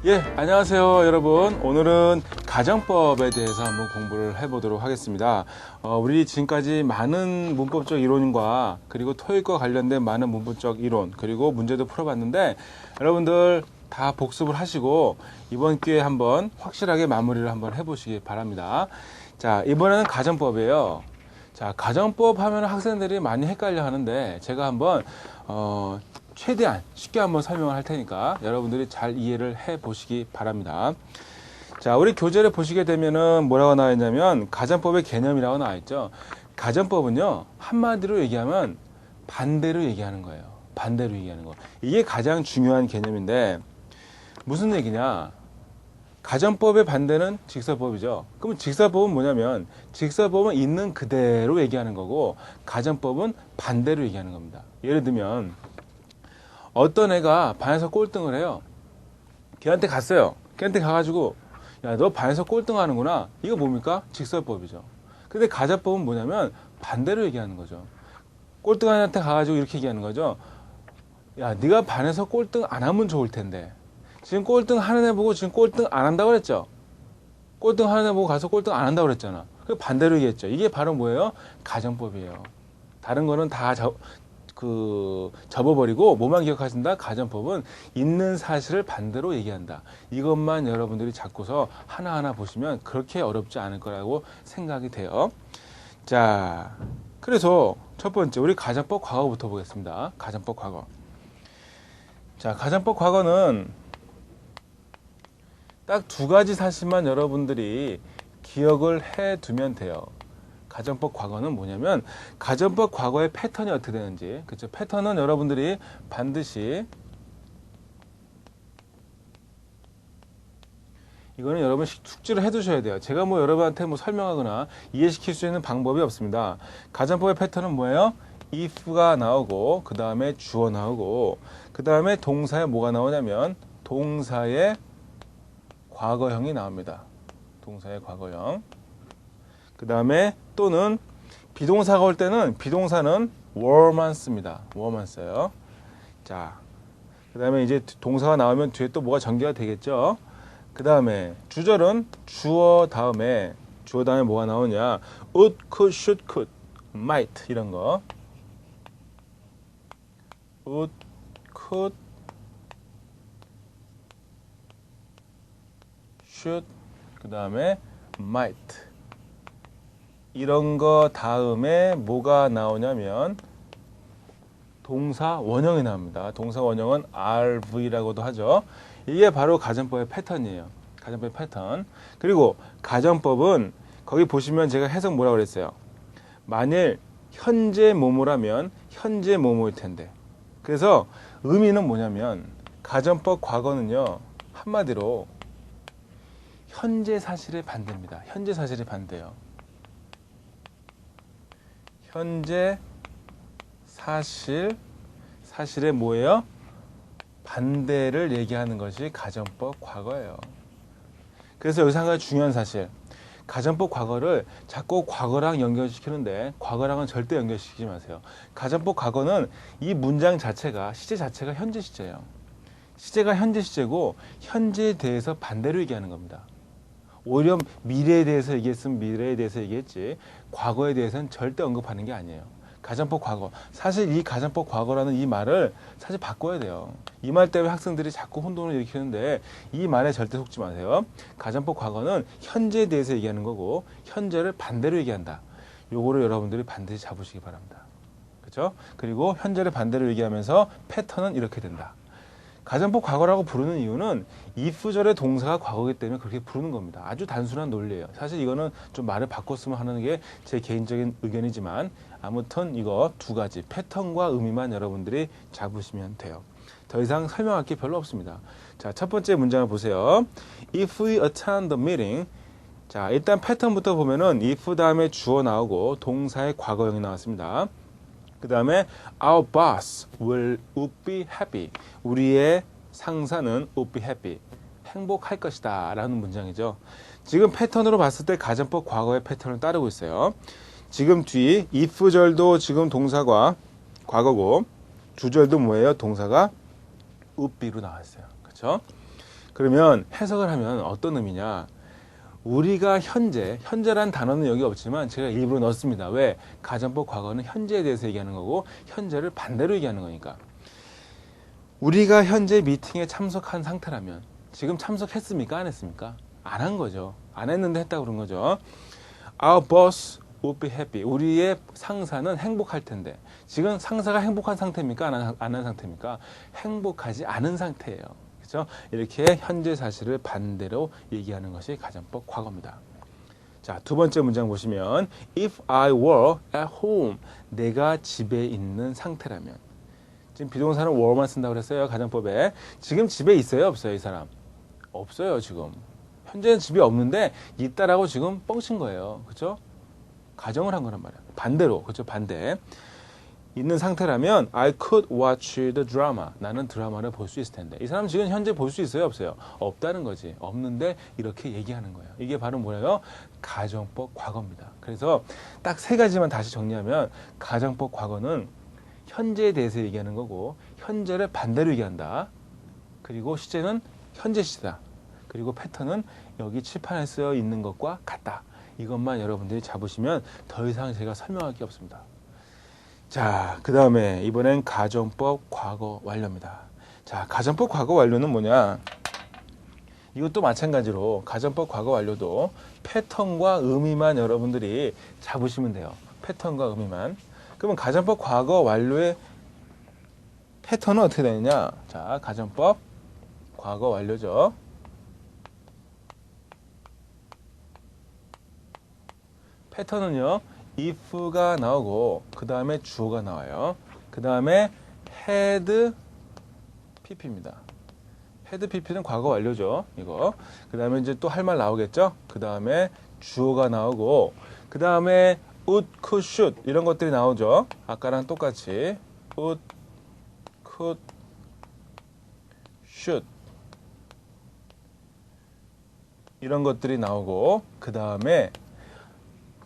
예, 안녕하세요 여러분. 오늘은 가정법에 대해서 한번 공부를 해보도록 하겠습니다. 우리 지금까지 많은 문법적 이론과 그리고 토익과 관련된 많은 문법적 이론 그리고 문제도 풀어봤는데 여러분들 다 복습을 하시고 이번 기회에 한번 확실하게 마무리를 한번 해보시기 바랍니다. 자, 이번에는 가정법이에요. 자, 가정법 하면 학생들이 많이 헷갈려 하는데 제가 한번 최대한 쉽게 한번 설명을 할 테니까 여러분들이 잘 이해를 해 보시기 바랍니다. 자, 우리 교재를 보시게 되면은 뭐라고 나와 있냐면 가정법의 개념이라고 나와 있죠. 가정법은요, 한마디로 얘기하면 반대로 얘기하는 거예요. 반대로 얘기하는 거. 이게 가장 중요한 개념인데 무슨 얘기냐? 가정법의 반대는 직설법이죠. 그럼 직설법은 뭐냐면 직설법은 있는 그대로 얘기하는 거고 가정법은 반대로 얘기하는 겁니다. 예를 들면 어떤 애가 반에서 꼴등을 해요. 걔한테 갔어요. 걔한테 가가지고 야, 너 반에서 꼴등하는구나. 이거 뭡니까? 직설법이죠. 근데 가정법은 뭐냐면 반대로 얘기하는 거죠. 꼴등한 애한테 가가지고 이렇게 얘기하는 거죠. 야, 네가 반에서 꼴등 안 하면 좋을 텐데 지금 꼴등 하는 애 보고 지금 꼴등 안 한다고 그랬죠. 꼴등 하는 애 보고 가서 꼴등 안 한다고 그랬잖아. 그 반대로 얘기했죠. 이게 바로 뭐예요? 가정법이에요. 다른 거는 다 접어버리고 뭐만 기억하신다? 가정법은 있는 사실을 반대로 얘기한다. 이것만 여러분들이 잡고서 하나하나 보시면 그렇게 어렵지 않을 거라고 생각이 돼요. 자, 그래서 첫 번째 우리 가정법 과거부터 보겠습니다. 가정법 과거. 자, 가정법 과거는 딱 두 가지 사실만 여러분들이 기억을 해 두면 돼요. 가정법 과거는 뭐냐면 가정법 과거의 패턴이 어떻게 되는지, 그렇죠? 패턴은 여러분들이 반드시 이거는 여러분 숙지를 해 두셔야 돼요. 제가 뭐 여러분한테 뭐 설명하거나 이해시킬 수 있는 방법이 없습니다. 가정법의 패턴은 뭐예요? if가 나오고 그 다음에 주어 나오고 그 다음에 동사에 뭐가 나오냐면 동사의 과거형이 나옵니다. 동사의 과거형. 그 다음에 또는 비동사가 올 때는 비동사는 were만 씁니다. were만 써요. 자, 그 다음에 이제 동사가 나오면 뒤에 또 뭐가 전개가 되겠죠. 그 다음에 주절은 주어 다음에 뭐가 나오냐. would, could, should, could, might 이런 거. would, could, should, 그 다음에 might 이런 거 다음에 뭐가 나오냐면 동사 원형이 나옵니다. 동사 원형은 RV라고도 하죠. 이게 바로 가정법의 패턴이에요. 가정법의 패턴. 그리고 가정법은 거기 보시면 제가 해석 뭐라고 그랬어요. 만일 현재 뭐뭐라면 현재 뭐뭐일 텐데. 그래서 의미는 뭐냐면 가정법 과거는요. 한마디로 현재 사실의 반대입니다. 현재 사실의 반대예요. 현재 사실의 뭐예요? 반대를 얘기하는 것이 가정법 과거예요. 그래서 여기서 한 가지 중요한 사실. 가정법 과거를 자꾸 과거랑 연결시키는데 과거랑은 절대 연결시키지 마세요. 가정법 과거는 이 문장 자체가 시제 자체가 현재 시제예요. 시제가 현재 시제고 현재에 대해서 반대로 얘기하는 겁니다. 오히려 미래에 대해서 얘기했으면 미래에 대해서 얘기했지 과거에 대해서는 절대 언급하는 게 아니에요. 가정법 과거. 사실 이 가정법 과거라는 이 말을 사실 바꿔야 돼요. 이 말 때문에 학생들이 자꾸 혼돈을 일으키는데 이 말에 절대 속지 마세요. 가정법 과거는 현재에 대해서 얘기하는 거고 현재를 반대로 얘기한다. 요거를 여러분들이 반드시 잡으시기 바랍니다. 그렇죠? 그리고 현재를 반대로 얘기하면서 패턴은 이렇게 된다. 가정법 과거라고 부르는 이유는 if절의 동사가 과거이기 때문에 그렇게 부르는 겁니다. 아주 단순한 논리예요. 사실 이거는 좀 말을 바꿨으면 하는 게 제 개인적인 의견이지만 아무튼 이거 두 가지 패턴과 의미만 여러분들이 잡으시면 돼요. 더 이상 설명할 게 별로 없습니다. 자, 첫 번째 문장을 보세요. If we attend the meeting. 자, 일단 패턴부터 보면은 if 다음에 주어 나오고 동사의 과거형이 나왔습니다. 그 다음에 our boss would be happy. 우리의 상사는 would be happy. 행복할 것이다 라는 문장이죠. 지금 패턴으로 봤을 때 가정법 과거의 패턴을 따르고 있어요. 지금 뒤 if절도 지금 동사가 과거고 주절도 뭐예요? 동사가 would be로 나왔어요. 그렇죠? 그러면 해석을 하면 어떤 의미냐? 우리가 현재란 단어는 여기 없지만 제가 일부러 넣었습니다. 왜? 가정법 과거는 현재에 대해서 얘기하는 거고 현재를 반대로 얘기하는 거니까. 우리가 현재 미팅에 참석한 상태라면 지금 참석했습니까? 안 했습니까? 안 한 거죠. 안 했는데 했다고 그런 거죠. Our boss would be happy. 우리의 상사는 행복할 텐데 지금 상사가 행복한 상태입니까? 안 한 상태입니까? 행복하지 않은 상태예요. 그렇죠? 이렇게 현재 사실을 반대로 얘기하는 것이 가정법 과거입니다. 자, 두 번째 문장 보시면 If I were at home, 내가 집에 있는 상태라면. 지금 비동사는 were만 쓴다고 그랬어요. 가정법에. 지금 집에 있어요? 없어요? 이 사람? 없어요. 지금. 현재는 집에 없는데 있다라고 지금 뻥친 거예요. 그렇죠? 가정을 한 거란 말이에요. 반대로. 그렇죠? 반대. 있는 상태라면 I could watch the drama. 나는 드라마를 볼 수 있을 텐데. 이 사람 지금 현재 볼 수 있어요? 없어요? 없다는 거지. 없는데 이렇게 얘기하는 거예요. 이게 바로 뭐예요? 가정법 과거입니다. 그래서 딱 세 가지만 다시 정리하면 가정법 과거는 현재에 대해서 얘기하는 거고 현재를 반대로 얘기한다. 그리고 시제는 현재 시제다. 그리고 패턴은 여기 칠판에 쓰여 있는 것과 같다. 이것만 여러분들이 잡으시면 더 이상 제가 설명할 게 없습니다. 자, 그 다음에 이번엔 가정법 과거 완료입니다. 자, 가정법 과거 완료는 뭐냐? 이것도 마찬가지로 가정법 과거 완료도 패턴과 의미만 여러분들이 잡으시면 돼요. 패턴과 의미만. 그러면 가정법 과거 완료의 패턴은 어떻게 되느냐? 자, 가정법 과거 완료죠. 패턴은요. if가 나오고 그 다음에 주어가 나와요. 그 다음에 had pp입니다. had pp는 과거 완료죠. 이거. 그 다음에 이제 또 할 말 나오겠죠. 그 다음에 주어가 나오고 그 다음에 would, could, should 이런 것들이 나오죠. 아까랑 똑같이 would, could, should 이런 것들이 나오고 그 다음에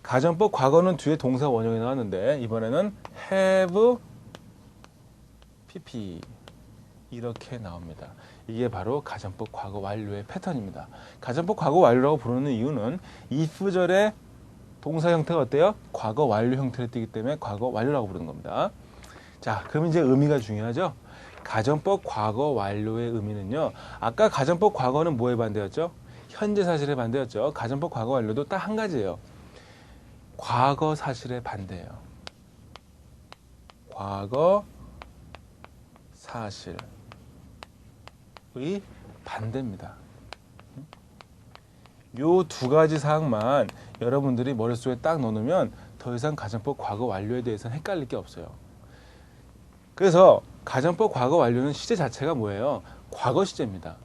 가정법 과거는 뒤에 동사 원형이 나왔는데 이번에는 have pp 이렇게 나옵니다. 이게 바로 가정법 과거 완료의 패턴입니다. 가정법 과거 완료라고 부르는 이유는 if절의 동사 형태가 어때요? 과거 완료 형태를 띠기 때문에 과거 완료라고 부르는 겁니다. 자, 그럼 이제 의미가 중요하죠? 가정법 과거 완료의 의미는요. 아까 가정법 과거는 뭐에 반대였죠? 현재 사실에 반대였죠. 가정법 과거 완료도 딱 한 가지예요. 과거 사실의 반대예요. 과거 사실의 반대입니다. 요 두 가지 사항만 여러분들이 머릿속에 딱 넣어놓으면 더 이상 가정법 과거 완료에 대해서는 헷갈릴 게 없어요. 그래서 가정법 과거 완료는 시제 자체가 뭐예요? 과거 시제입니다.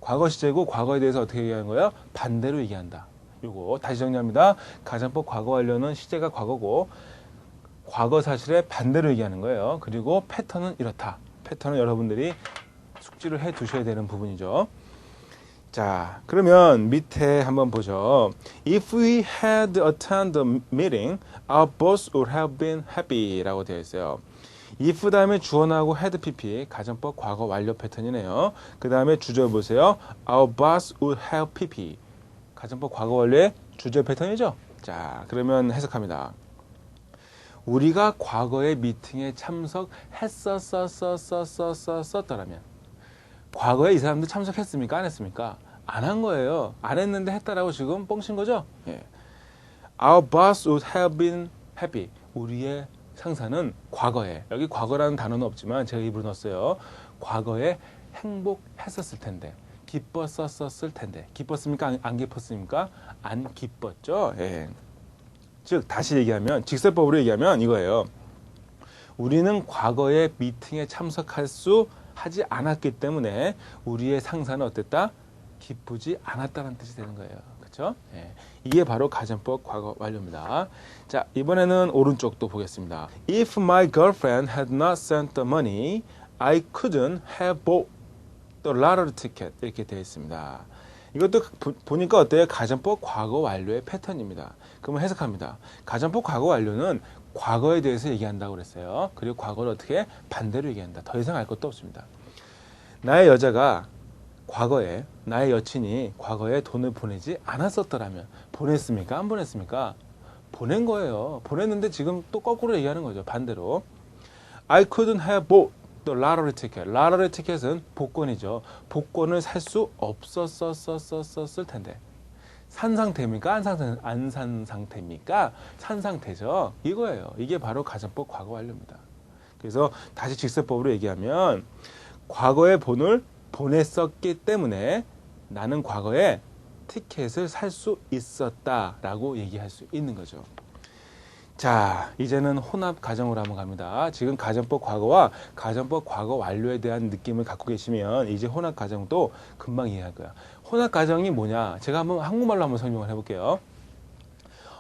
과거 시제고 과거에 대해서 어떻게 얘기하는 거예요? 반대로 얘기한다. 요거 다시 정리합니다. 가정법 과거 완료는 시제가 과거고 과거 사실에 반대로 얘기하는 거예요. 그리고 패턴은 이렇다. 패턴은 여러분들이 숙지를 해 두셔야 되는 부분이죠. 자, 그러면 밑에 한번 보죠. If we had attended the meeting, our boss would have been happy 라고 되어 있어요. if 다음에 주어 나오고 had pp 가정법 과거 완료 패턴이네요. 그 다음에 주절 보세요. Our boss would have pp 가정법 과거 완료의 주절 패턴이죠. 자, 그러면 해석합니다. 우리가 과거의 미팅에 참석했었더라면 과거에 이 사람들 참석했습니까? 안 했습니까? 안 한 거예요. 안 했는데 했다라고 지금 뻥친 거죠? 예. Our boss would have been happy. 우리의 상사는 과거에, 여기 과거라는 단어는 없지만 제가 입으로 넣었어요. 과거에 행복했었을 텐데, 기뻤었을 텐데. 기뻤습니까? 안 기뻤습니까? 안 기뻤죠? 예. 즉 다시 얘기하면, 직설법으로 얘기하면 이거예요. 우리는 과거에 미팅에 참석할 수 하지 않았기 때문에 우리의 상사는 어땠다? 기쁘지 않았다는 뜻이 되는 거예요. 그렇죠? 예. 이게 바로 가정법 과거 완료입니다. 자, 이번에는 오른쪽도 보겠습니다. If my girlfriend had not sent the money, I couldn't have bought the lottery ticket. 이렇게 되어 있습니다. 이것도 보니까 어때요? 가정법 과거 완료의 패턴입니다. 그러면 해석합니다. 가정법 과거 완료는 과거에 대해서 얘기한다고 그랬어요. 그리고 과거를 어떻게 반대로 얘기한다. 더 이상 알 것도 없습니다. 나의 여자가 과거에 나의 여친이 과거에 돈을 보내지 않았었더라면 보냈습니까? 안 보냈습니까? 보낸 거예요. 보냈는데 지금 또 거꾸로 얘기하는 거죠. 반대로. I couldn't have bought the lottery ticket. lottery ticket은 복권이죠. 복권을 살 수 없었을 텐데. 산 상태입니까? 안 산 상태입니까? 산 상태죠. 이거예요. 이게 바로 가정법 과거 완료입니다. 그래서 다시 직설법으로 얘기하면 과거에 돈을 보냈었기 때문에 나는 과거에 티켓을 살 수 있었다라고 얘기할 수 있는 거죠. 자, 이제는 혼합 가정으로 한번 갑니다. 지금 가정법 과거와 가정법 과거 완료에 대한 느낌을 갖고 계시면 이제 혼합 가정도 금방 이해할 거야. 혼합 가정이 뭐냐? 제가 한번 한국말로 한번 설명을 해볼게요.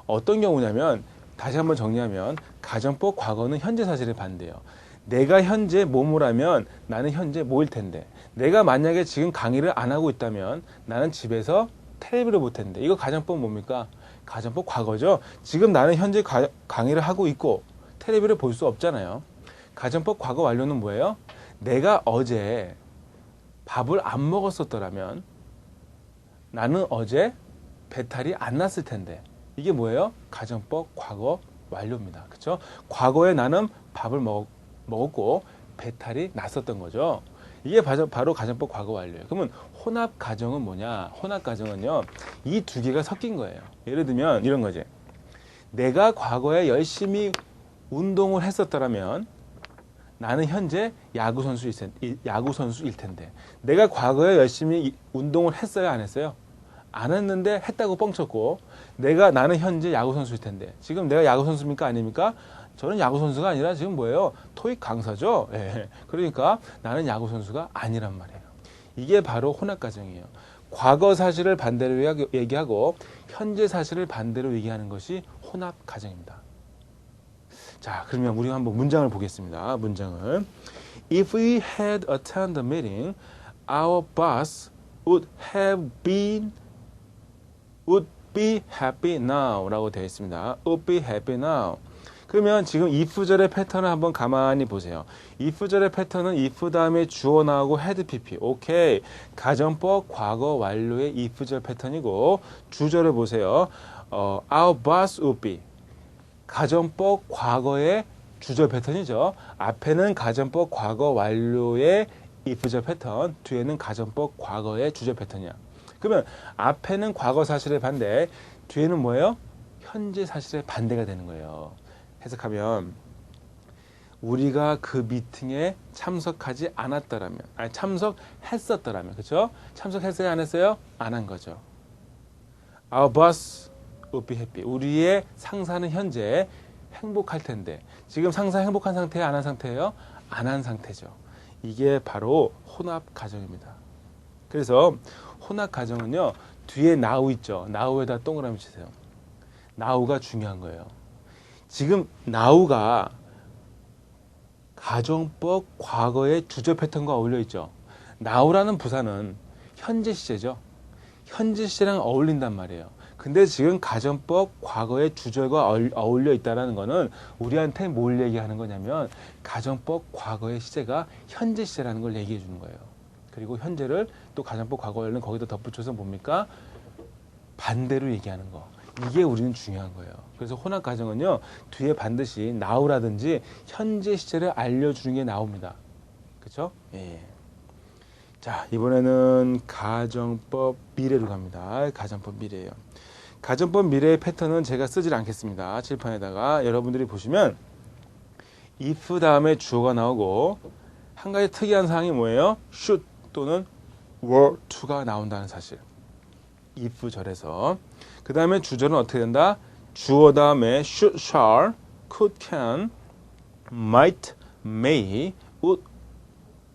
어떤 경우냐면 다시 한번 정리하면 가정법 과거는 현재 사실에 반대예요. 내가 현재 뭐뭐라면 나는 현재 뭐일 텐데, 내가 만약에 지금 강의를 안 하고 있다면 나는 집에서 텔레비를 못 했는데, 이거 가정법 뭡니까? 가정법 과거죠. 지금 나는 현재 강의를 하고 있고 텔레비를 볼 수 없잖아요. 가정법 과거 완료는 뭐예요? 내가 어제 밥을 안 먹었었더라면 나는 어제 배탈이 안 났을 텐데, 이게 뭐예요? 가정법 과거 완료입니다. 그렇죠? 과거에 나는 밥을 먹었고 배탈이 났었던 거죠. 이게 바로 가정법 과거 완료예요. 그러면 혼합 가정은 뭐냐? 혼합 가정은요, 이 두 개가 섞인 거예요. 예를 들면 이런 거지. 내가 과거에 열심히 운동을 했었더라면 나는 현재 야구 선수일 텐데, 내가 과거에 열심히 운동을 했어요, 안 했어요? 안 했는데 했다고 뻥쳤고, 나는 현재 야구 선수일 텐데, 지금 내가 야구 선수입니까, 아닙니까? 저는 야구 선수가 아니라 지금 뭐예요? 토익 강사죠. 예. 그러니까 나는 야구 선수가 아니란 말이에요. 이게 바로 혼합 가정이에요. 과거 사실을 반대로 얘기하고 현재 사실을 반대로 얘기하는 것이 혼합 가정입니다. 자, 그러면 우리가 한번 문장을 보겠습니다. 문장을. If we had attended the meeting, our boss would be happy now 라고 되어 있습니다. would be happy now. 그러면 지금 if절의 패턴을 한번 가만히 보세요. if절의 패턴은 if 다음에 주어 나오고 had pp. 오케이. 가정법 과거 완료의 if절 패턴이고, 주절을 보세요. Our boss would be. 가정법 과거의 주절 패턴이죠. 앞에는 가정법 과거 완료의 if절 패턴, 뒤에는 가정법 과거의 주절 패턴이야. 그러면 앞에는 과거 사실의 반대, 뒤에는 뭐예요? 현재 사실의 반대가 되는 거예요. 해석하면 우리가 그 미팅에 참석하지 않았더라면, 참석했었더라면, 그렇죠? 참석했어요, 안 했어요? 안 한 거죠. Our boss would be happy. 우리의 상사는 현재 행복할 텐데, 지금 상사 행복한 상태예요, 안 한 상태예요? 안 한 상태죠. 이게 바로 혼합 가정입니다. 그래서 혼합 가정은요, 뒤에 now 있죠. now에다 동그라미 치세요. now가 중요한 거예요. 지금 now가 가정법 과거의 주절 패턴과 어울려 있죠. now라는 부사는 현재 시제죠. 현재 시제랑 어울린단 말이에요. 근데 지금 가정법 과거의 주절과 어울려 있다는 거는 우리한테 뭘 얘기하는 거냐면 가정법 과거의 시제가 현재 시제라는 걸 얘기해 주는 거예요. 그리고 현재를 또 가정법 과거에는 거기다 덧붙여서 뭡니까? 반대로 얘기하는 거. 이게 우리는 중요한 거예요. 그래서 혼합 가정은요, 뒤에 반드시 now라든지 현재 시제를 알려주는 게 나옵니다. 그렇죠? 예. 자, 이번에는 가정법 미래로 갑니다. 가정법 미래예요. 가정법 미래의 패턴은 제가 쓰질 않겠습니다. 칠판에다가 여러분들이 보시면 if 다음에 주어가 나오고, 한 가지 특이한 사항이 뭐예요? should 또는 were to가 나온다는 사실. if 절에서. 그 다음에 주절은 어떻게 된다? 주어 다음에 should, shall, could, can, might, may, would,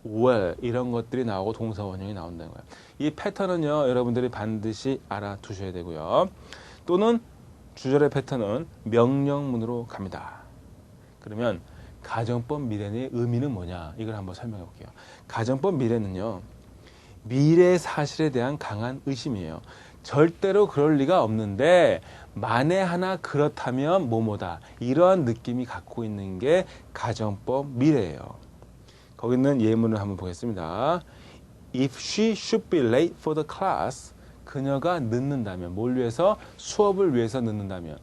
will 이런 것들이 나오고 동사 원형이 나온다는 거예요. 이 패턴은요, 여러분들이 반드시 알아두셔야 되고요. 또는 주절의 패턴은 명령문으로 갑니다. 그러면 가정법 미래의 의미는 뭐냐? 이걸 한번 설명해 볼게요. 가정법 미래는요, 미래 사실에 대한 강한 의심이에요. 절대로 그럴 리가 없는데 만에 하나 그렇다면 뭐뭐다. 이러한 느낌이 갖고 있는 게 가정법 미래예요. 거기 있는 예문을 한번 보겠습니다. if she should be late for the class, 그녀가 늦는다면, 뭘 위해서? 수업을 위해서 늦는다면.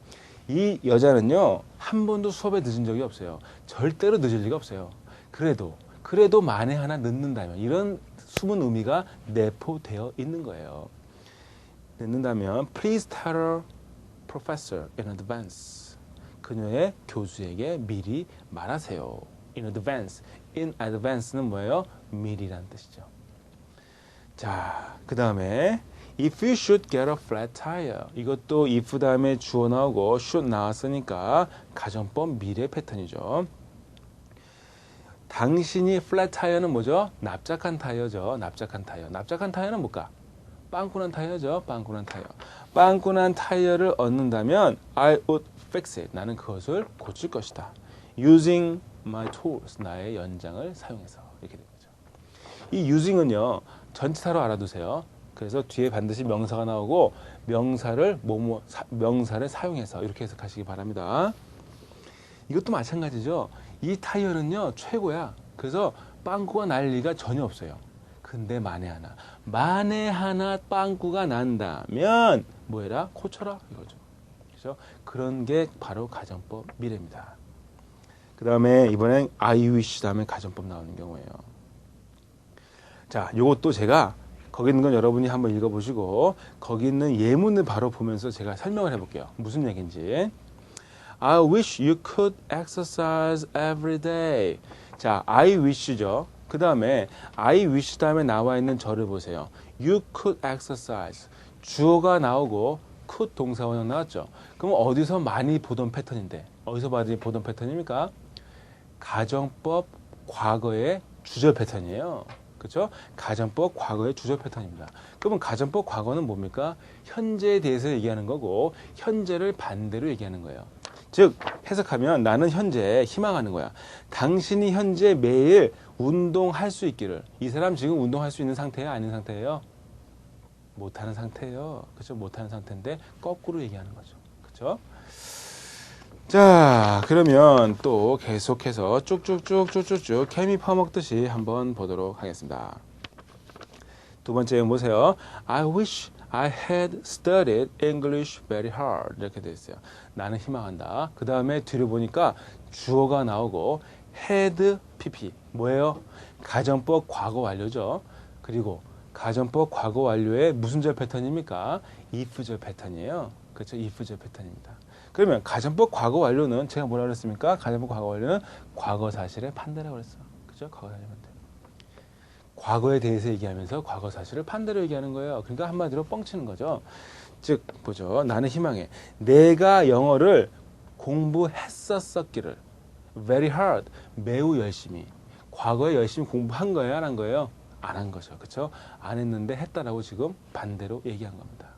이 여자는요, 한 번도 수업에 늦은 적이 없어요. 절대로 늦을 리가 없어요. 그래도 만에 하나 늦는다면, 이런 숨은 의미가 내포되어 있는 거예요. 늦는다면, please tell her professor in advance. 그녀의 교수에게 미리 말하세요. in advance. in advance는 뭐예요? 미리란 뜻이죠. 자, 그 다음에 if you should get a flat tire. 이것도 if 다음에 주어 나오고 should 나왔으니까 가정법 미래 패턴이죠. 당신이 flat tire는 뭐죠? 납작한 타이어죠. 납작한 타이어. 납작한 타이어는 뭘까? 빵꾸난 타이어죠. 빵꾸난 타이어. 빵꾸난 타이어를 얻는다면 I would fix it. 나는 그것을 고칠 것이다. using my tools. 나의 연장을 사용해서. 이렇게 된 거죠. 이 using은요. 전치사로 알아두세요. 그래서 뒤에 반드시 명사가 나오고 명사를 명사를 사용해서 이렇게 해석하시기 바랍니다. 이것도 마찬가지죠. 이 타이어는요. 최고야. 그래서 빵꾸가 날 리가 전혀 없어요. 근데 만에 하나 빵꾸가 난다면 뭐 해라? 고쳐라 이거죠. 그렇죠? 그런 게 바로 가정법 미래입니다. 그 다음에 이번엔 I wish 다음에 가정법 나오는 경우예요. 자, 요것도 제가 거기 있는 건 여러분이 한번 읽어보시고 거기 있는 예문을 바로 보면서 제가 설명을 해볼게요. 무슨 얘기인지. I wish you could exercise every day. 자, I wish죠. 그 다음에 I wish 다음에 나와 있는 절을 보세요. You could exercise. 주어가 나오고 could 동사원형 나왔죠. 그럼 어디서 많이 보던 패턴인데 어디서 많이 보던 패턴입니까? 가정법 과거의 주절 패턴이에요. 그렇죠? 가정법 과거의 주절 패턴입니다. 그러면 가정법 과거는 뭡니까? 현재에 대해서 얘기하는 거고 현재를 반대로 얘기하는 거예요. 즉 해석하면 나는 현재에 희망하는 거야. 당신이 현재 매일 운동할 수 있기를. 이 사람 지금 운동할 수 있는 상태예요? 아닌 상태예요? 못하는 상태예요. 그렇죠? 못하는 상태인데 거꾸로 얘기하는 거죠. 그렇죠? 자, 그러면 또 계속해서 쭉쭉쭉 케미 퍼먹듯이 한번 보도록 하겠습니다. 두 번째 보세요. I wish I had studied English very hard. 이렇게 되어 있어요. 나는 희망한다. 그 다음에 뒤를 보니까 주어가 나오고 had pp. 뭐예요? 가정법 과거 완료죠. 그리고 가정법 과거 완료의 무슨 절 패턴입니까? if절 패턴이에요. 그렇죠? if절 패턴입니다. 그러면 가정법 과거 완료는 제가 뭐라 그랬습니까? 가정법 과거 완료는 과거 사실의 판대라고 그랬어. 그죠? 과거 사실의 판대. 과거에 대해서 얘기하면서 과거 사실을 판대로 얘기하는 거예요. 그러니까 한마디로 뻥치는 거죠. 즉 보죠. 나는 희망해. 내가 영어를 공부했었기를. very hard. 매우 열심히. 과거에 열심히 공부한 거예요? 안 한 거예요? 안 한 거죠. 그렇죠? 안 했는데 했다라고 지금 반대로 얘기한 겁니다.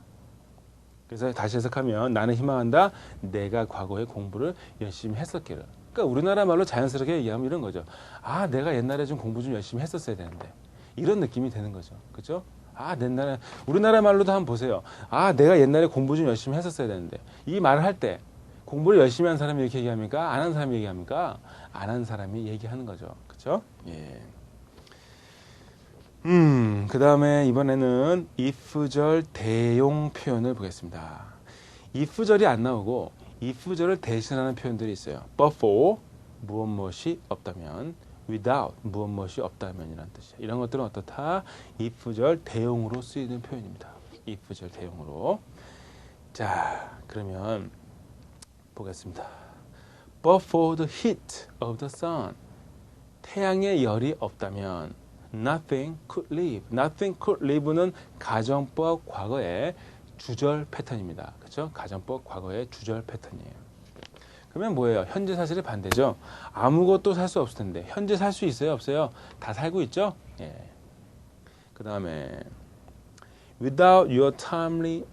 그래서 다시 해석하면 나는 희망한다. 내가 과거에 공부를 열심히 했었기를. 그러니까 우리나라 말로 자연스럽게 얘기하면 이런 거죠. 아, 내가 옛날에 좀 공부 좀 열심히 했었어야 되는데. 이런 느낌이 되는 거죠. 그렇죠? 아, 옛날에 우리나라 말로도 한번 보세요. 아, 내가 옛날에 공부 좀 열심히 했었어야 되는데. 이 말을 할 때 공부를 열심히 한 사람이 이렇게 얘기합니까? 안 한 사람이 얘기합니까? 안 한 사람이 얘기하는 거죠. 그렇죠? 예. 그 다음에 이번에는 if절 대용 표현을 보겠습니다. if절이 안 나오고 if절을 대신하는 표현들이 있어요. but for 무엇이 없다면, without 무엇이 없다면이라는 뜻이에요. 이런 것들은 어떻다? if절 대용으로 쓰이는 표현입니다. if절 대용으로. 자, 그러면 보겠습니다. but for the heat of the sun. 태양의 열이 없다면 nothing could live. nothing could live는 가정법 과거의 주절 패턴입니다. 그렇죠? 가정법 과거의 주절 패턴이에요. 그러면 뭐예요? 현재 사실의 반대죠. 아무것도 살 수 없을 텐데 현재 살 수 있어요? 없어요? 다 살고 있죠? 예. 그 다음에 without your timely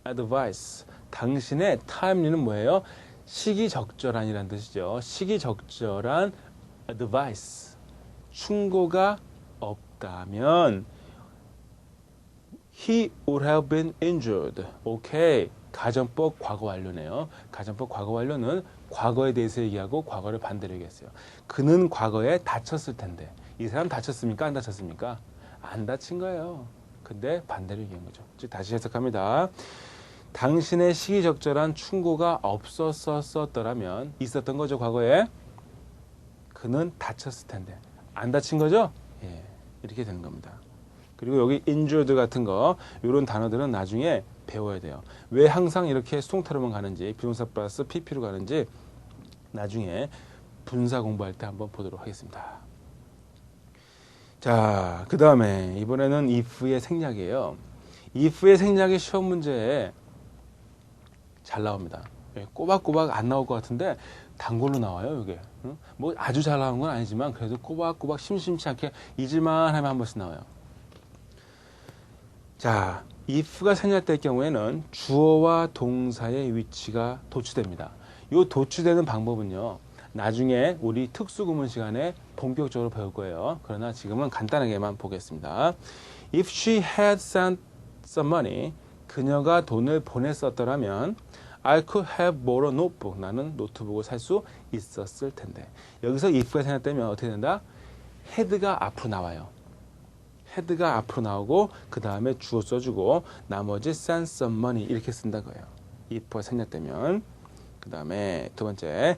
advice. 당신의 timely는 뭐예요? 시기적절한이라는 뜻이죠. 시기적절한 advice. 충고가 없다면 he would have been injured. 오케이. 가정법 과거 완료네요. 가정법 과거 완료는 과거에 대해서 얘기하고 과거를 반대로 얘기했어요. 그는 과거에 다쳤을 텐데. 이 사람 다쳤습니까? 안 다쳤습니까? 안 다친 거예요. 근데 반대로 얘기한 거죠. 즉 다시 해석합니다. 당신의 시기적절한 충고가 없었었더라면 있었던 거죠. 과거에 그는 다쳤을 텐데 안 다친 거죠. 예, 이렇게 되는 겁니다. 그리고 여기 injured 같은 거 이런 단어들은 나중에 배워야 돼요. 왜 항상 이렇게 수동태로만 가는지 비동사 플러스 pp로 가는지 나중에 분사 공부할 때 한번 보도록 하겠습니다. 자, 그 다음에 이번에는 if의 생략이에요. if의 생략이 시험 문제에 잘 나옵니다. 꼬박꼬박 안 나올 것 같은데 단골로 나와요, 이게. 뭐 아주 잘 나오는 건 아니지만 그래도 꼬박꼬박 심심치 않게 잊을만 하면 한 번씩 나와요. 자, if가 생략될 경우에는 주어와 동사의 위치가 도출됩니다. 이 도출되는 방법은요, 나중에 우리 특수구문 시간에 본격적으로 배울 거예요. 그러나 지금은 간단하게만 보겠습니다. If she had sent some money, 그녀가 돈을 보냈었더라면 I could have bought a notebook. 나는 노트북을 살 수 있었을 텐데. 여기서 if가 생략되면 어떻게 된다? had가 앞으로 나와요. had가 앞으로 나오고 그 다음에 주어 써주고 나머지 send some money 이렇게 쓴다 거예요. if가 생략되면. 그 다음에 두 번째,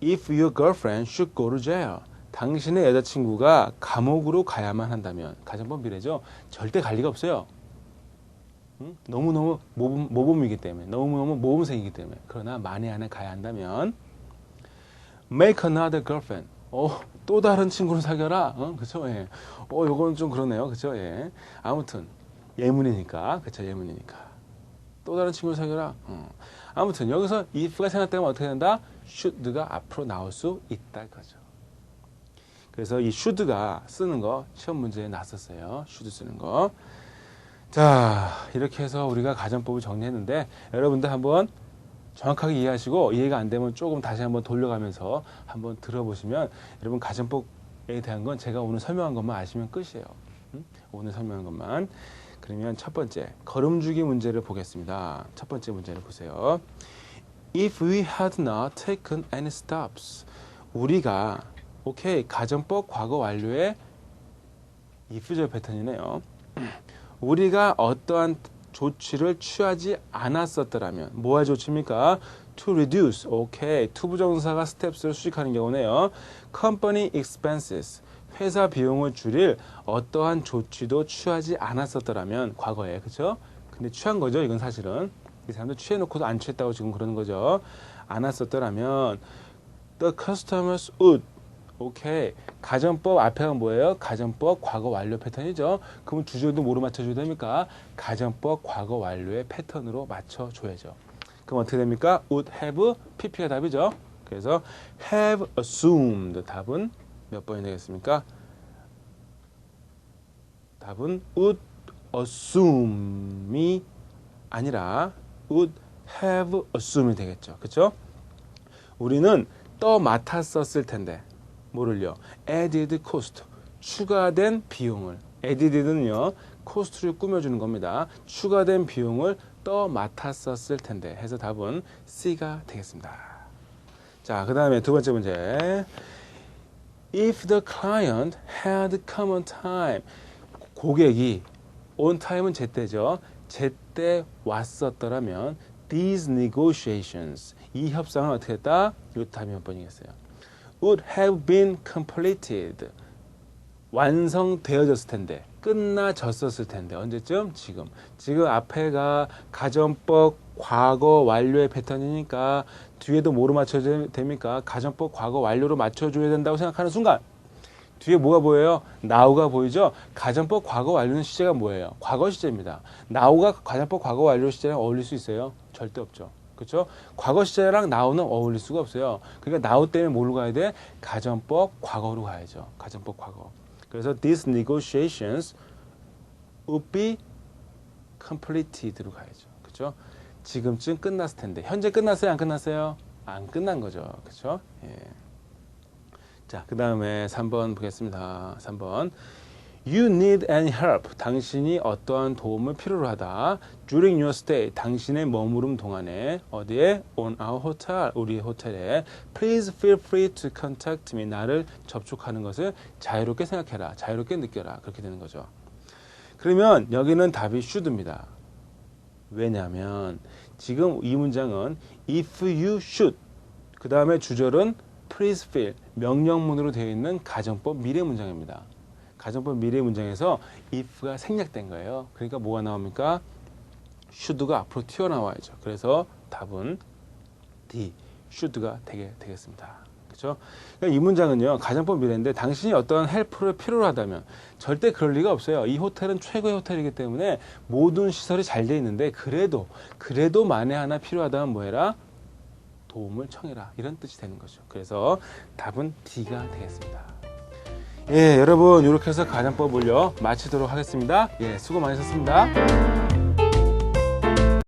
if your girlfriend should go to jail. 당신의 여자친구가 감옥으로 가야만 한다면, 가정법 미래죠. 절대 갈 리가 없어요. 너무너무 모범이기 때문에, 너무너무 모범생이기 때문에. 그러나 만에 하나 가야 한다면 make another girlfriend. 또 다른 친구를 사귀어라. 그쵸? 예. 요건 좀 그러네요. 그쵸? 예. 아무튼 예문이니까. 그쵸? 예문이니까. 또 다른 친구를 사귀어라. 아무튼 여기서 if가 생각되면 어떻게 된다? should가 앞으로 나올 수 있다 거죠. 그래서 이 should가 쓰는 거 시험 문제에 났었어요. should 쓰는 거. 자, 이렇게 해서 우리가 가정법을 정리했는데 여러분들 한번 정확하게 이해하시고 이해가 안 되면 조금 다시 한번 돌려가면서 한번 들어보시면 여러분 가정법에 대한 건 제가 오늘 설명한 것만 아시면 끝이에요. 오늘 설명한 것만. 그러면 첫 번째 걸음주기 문제를 보겠습니다. 첫 번째 문제를 보세요. If we had not taken any steps, 우리가 가정법 과거 완료의 if절 패턴이네요. 우리가 어떠한 조치를 취하지 않았었더라면 뭐의 조치입니까? To reduce. 투부정사가 steps를 수식하는 경우네요. Company expenses. 회사 비용을 줄일 어떠한 조치도 취하지 않았었더라면 과거에 그렇죠? 근데 취한 거죠. 이건 사실은 이 사람들 취해놓고도 안 취했다고 지금 그러는 거죠. 않았었더라면 the customers would. 가정법 앞에가 뭐예요? 가정법 과거 완료 패턴이죠. 그럼 주절도 뭐로 맞춰줘야 됩니까? 가정법 과거 완료의 패턴으로 맞춰줘야죠. 그럼 어떻게 됩니까? would have pp가 답이죠. 그래서 have assumed 답은 몇 번이 되겠습니까? 답은 would assume이 아니라 would have assume이 되겠죠. 그렇죠? 우리는 맡았었을 텐데 뭐를요? added cost, 추가된 비용을. added는요, cost를 꾸며주는 겁니다. 추가된 비용을 맡았었을 텐데 해서 답은 C가 되겠습니다. 자, 그 다음에 두 번째 문제. If the client had come on time, 고객이 on time은 제때죠. 제때 왔었더라면 these negotiations, 이 협상은 어떻게 했다? 이 답이 몇 번이겠어요? would have been completed. 완성되어졌을 텐데, 끝나졌었을 텐데. 언제쯤? 지금. 지금 앞에가 가정법 과거 완료의 패턴이니까 뒤에도 뭐로 맞춰줘야 됩니까? 가정법 과거 완료로 맞춰줘야 된다고 생각하는 순간 뒤에 뭐가 보여요? now가 보이죠? 가정법 과거 완료는 시제가 뭐예요? 과거 시제입니다. now가 가정법 과거 완료 시제랑 어울릴 수 있어요? 절대 없죠. 그렇죠? 과거 시제랑 now는 어울릴 수가 없어요. 그러니까 now 때문에 뭘로 가야 돼? 가정법 과거로 가야죠. 가정법 과거. 그래서 these negotiations would be completed로 가야죠. 그렇죠? 지금쯤 끝났을 텐데. 현재 끝났어요? 안 끝났어요? 안 끝난 거죠. 그렇죠? 예. 자, 그 다음에 3번 보겠습니다. 3번. You need any help. 당신이 어떠한 도움을 필요로 하다. During your stay. 당신의 머무름 동안에 어디에? On our hotel. 우리 호텔에. Please feel free to contact me. 나를 접촉하는 것을 자유롭게 생각해라. 자유롭게 느껴라. 그렇게 되는 거죠. 그러면 여기는 답이 should입니다. 왜냐하면 지금 이 문장은 if you should. 그 다음에 주절은 please feel. 명령문으로 되어 있는 가정법 미래 문장입니다. 가정법 미래 문장에서 if가 생략된 거예요. 그러니까 뭐가 나옵니까? should가 앞으로 튀어나와야죠. 그래서 답은 D, should가 되겠습니다. 그렇죠? 그러니까 이 문장은요. 가정법 미래인데 당신이 어떠한 헬프를 필요로 하다면 절대 그럴 리가 없어요. 이 호텔은 최고의 호텔이기 때문에 모든 시설이 잘 돼 있는데 그래도 만에 하나 필요하다면 뭐 해라? 도움을 청해라. 이런 뜻이 되는 거죠. 그래서 답은 D가 되겠습니다. 예, 여러분 이렇게 해서 가정법을요 마치도록 하겠습니다. 예, 수고 많으셨습니다.